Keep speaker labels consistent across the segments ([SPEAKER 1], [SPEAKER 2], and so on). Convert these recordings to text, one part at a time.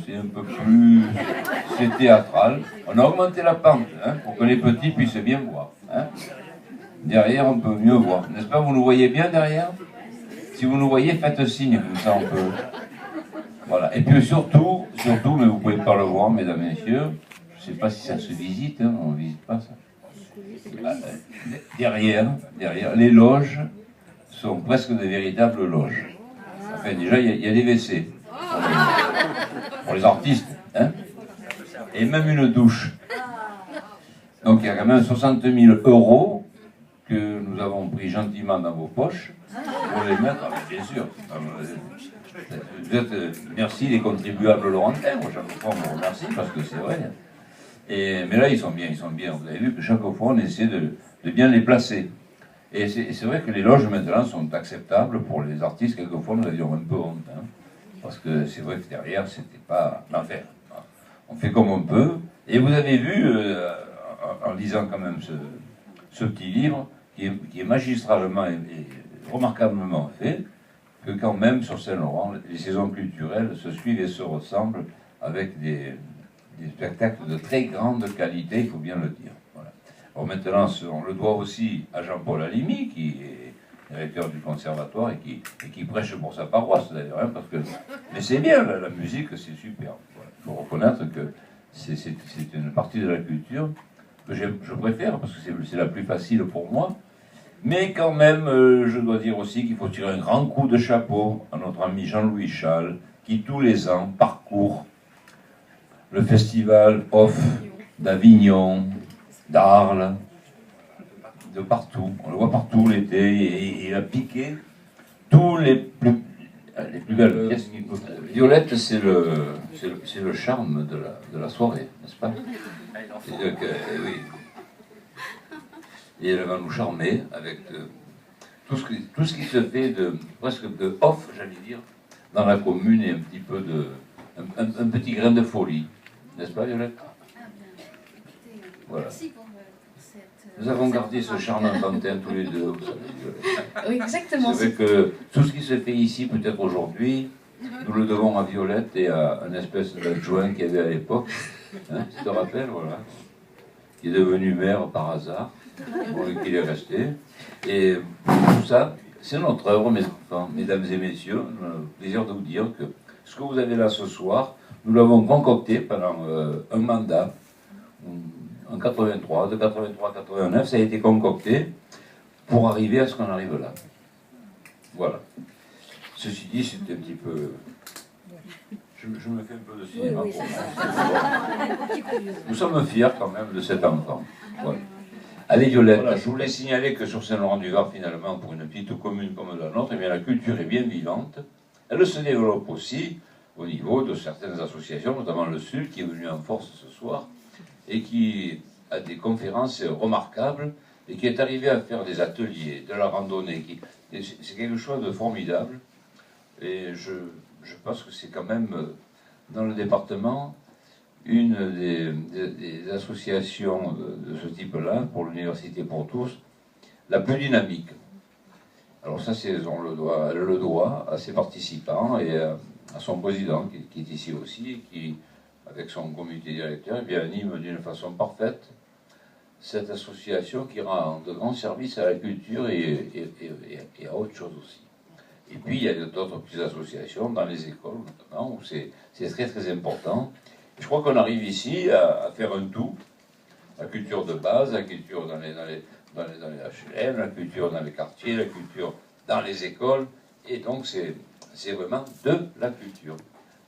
[SPEAKER 1] c'est un peu plus... C'est théâtral. On a augmenté la pente, hein, pour que les petits puissent bien voir. Hein. Derrière, on peut mieux voir. N'est-ce pas? Vous nous voyez bien derrière? Si vous nous voyez, faites signe, comme ça on peut... Voilà. Et puis surtout, mais vous ne pouvez pas le voir, mesdames et messieurs, je ne sais pas si ça se visite, hein, on ne visite pas ça. Derrière, les loges sont presque de véritables loges. Enfin, déjà, il y a des WC pour les artistes, hein, et même une douche. Donc il y a quand même 60 000 € que nous avons pris gentiment dans vos poches pour les mettre, bien sûr. Vous êtes, merci les contribuables laurentins, moi chaque fois on vous remercie parce que c'est vrai. Mais là ils sont bien. Vous avez vu que chaque fois on essaie de bien les placer. Et c'est vrai que les loges maintenant sont acceptables pour les artistes. Quelquefois nous avions un peu honte, hein, parce que c'est vrai que derrière c'était pas l'enfer. On fait comme on peut. Et vous avez vu, en lisant quand même ce petit livre, qui est magistralement et remarquablement fait, que quand même sur Saint-Laurent, les saisons culturelles se suivent et se ressemblent avec des spectacles de très grande qualité, il faut bien le dire. Voilà. Alors maintenant, on le doit aussi à Jean-Paul Alimi, qui est directeur du conservatoire et qui prêche pour sa paroisse d'ailleurs, hein, parce que... Mais c'est bien, la musique, c'est super. Voilà. Il faut reconnaître que c'est une partie de la culture que je préfère, parce que c'est la plus facile pour moi. Mais quand même, je dois dire aussi qu'il faut tirer un grand coup de chapeau à notre ami Jean-Louis Chal, qui tous les ans parcourt le festival off d'Avignon, d'Arles, de partout. On le voit partout l'été, et il a piqué tous les plus belles pièces. Violette, c'est le charme de la soirée, n'est-ce pas? Oui. Et elle va nous charmer avec tout ce qui se fait presque de off, j'allais dire, dans la commune, et un petit peu un petit grain de folie. N'est-ce pas, Violette? Voilà.
[SPEAKER 2] Merci pour cette...
[SPEAKER 1] Nous avons gardé ce charme enfantin tous les deux, vous savez, Violette.
[SPEAKER 2] Oui, exactement.
[SPEAKER 1] C'est vrai que tout ce qui se fait ici, peut-être aujourd'hui, nous le devons à Violette et à un espèce d'adjoint qu'il y avait à l'époque. Hein, tu te rappelles, voilà. Qui est devenu maire par hasard. Bon, et qu'il est resté. Et tout ça, c'est notre œuvre, mes enfants, mesdames et messieurs. On a le plaisir de vous dire que ce que vous avez là ce soir, nous l'avons concocté pendant un mandat, en 83, de 83 à 89, ça a été concocté pour arriver à ce qu'on arrive là. Voilà. Ceci dit, c'est un petit peu... Je me fais un peu de cinéma pour moi. Nous sommes fiers quand même de cet enfant. Voilà. Allez Violette, voilà, je voulais signaler que sur Saint-Laurent-du-Var, finalement, pour une petite commune comme la nôtre, eh bien, la culture est bien vivante. Elle se développe aussi au niveau de certaines associations, notamment le SUL, qui est venu en force ce soir, et qui a des conférences remarquables, et qui est arrivé à faire des ateliers, de la randonnée. C'est quelque chose de formidable. Et je pense que c'est quand même, dans le département, une des associations de ce type-là, pour l'Université pour tous, la plus dynamique. Alors ça, elle le doit à ses participants et à son président, qui est ici aussi, et qui, avec son comité directeur, eh bien, anime d'une façon parfaite cette association qui rend de grands services à la culture et à autre chose aussi. Et puis, il y a d'autres petites associations, dans les écoles notamment, où c'est très très important. Je crois qu'on arrive ici à faire un tout. La culture de base, la culture dans les HLM, la culture dans les quartiers, la culture dans les écoles. Et donc, c'est vraiment de la culture.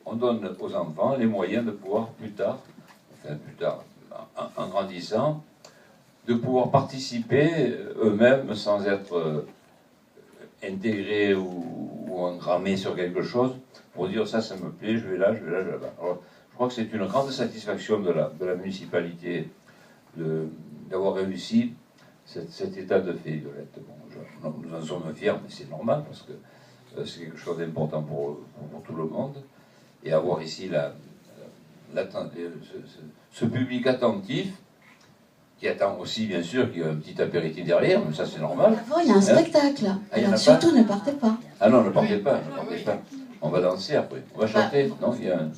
[SPEAKER 1] On donne aux enfants les moyens de pouvoir plus tard, en grandissant, de pouvoir participer eux-mêmes sans être intégrés ou engrammés sur quelque chose, pour dire ça me plaît, je vais là, je vais là, je vais là-bas. Alors, je crois que c'est une grande satisfaction de la municipalité d'avoir réussi cet état de fait, Violette. Bon, nous en sommes fiers, mais c'est normal, parce que c'est quelque chose d'important pour tout le monde. Et avoir ici ce public attentif, qui attend aussi, bien sûr, qu'il y a un petit apéritif derrière, mais ça c'est normal.
[SPEAKER 2] Avant, il y a un spectacle. Alors, surtout, ne partez pas.
[SPEAKER 1] Ah non, ne partez pas, ne partez pas. On va danser après. On va chanter. Non, il y a un...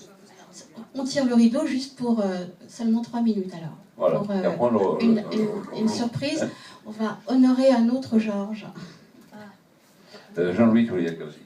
[SPEAKER 2] on tire le rideau juste pour seulement 3 minutes alors.
[SPEAKER 1] Voilà.
[SPEAKER 2] Pour une surprise, on va honorer un autre Georges.
[SPEAKER 1] Jean-Louis Touliac aussi.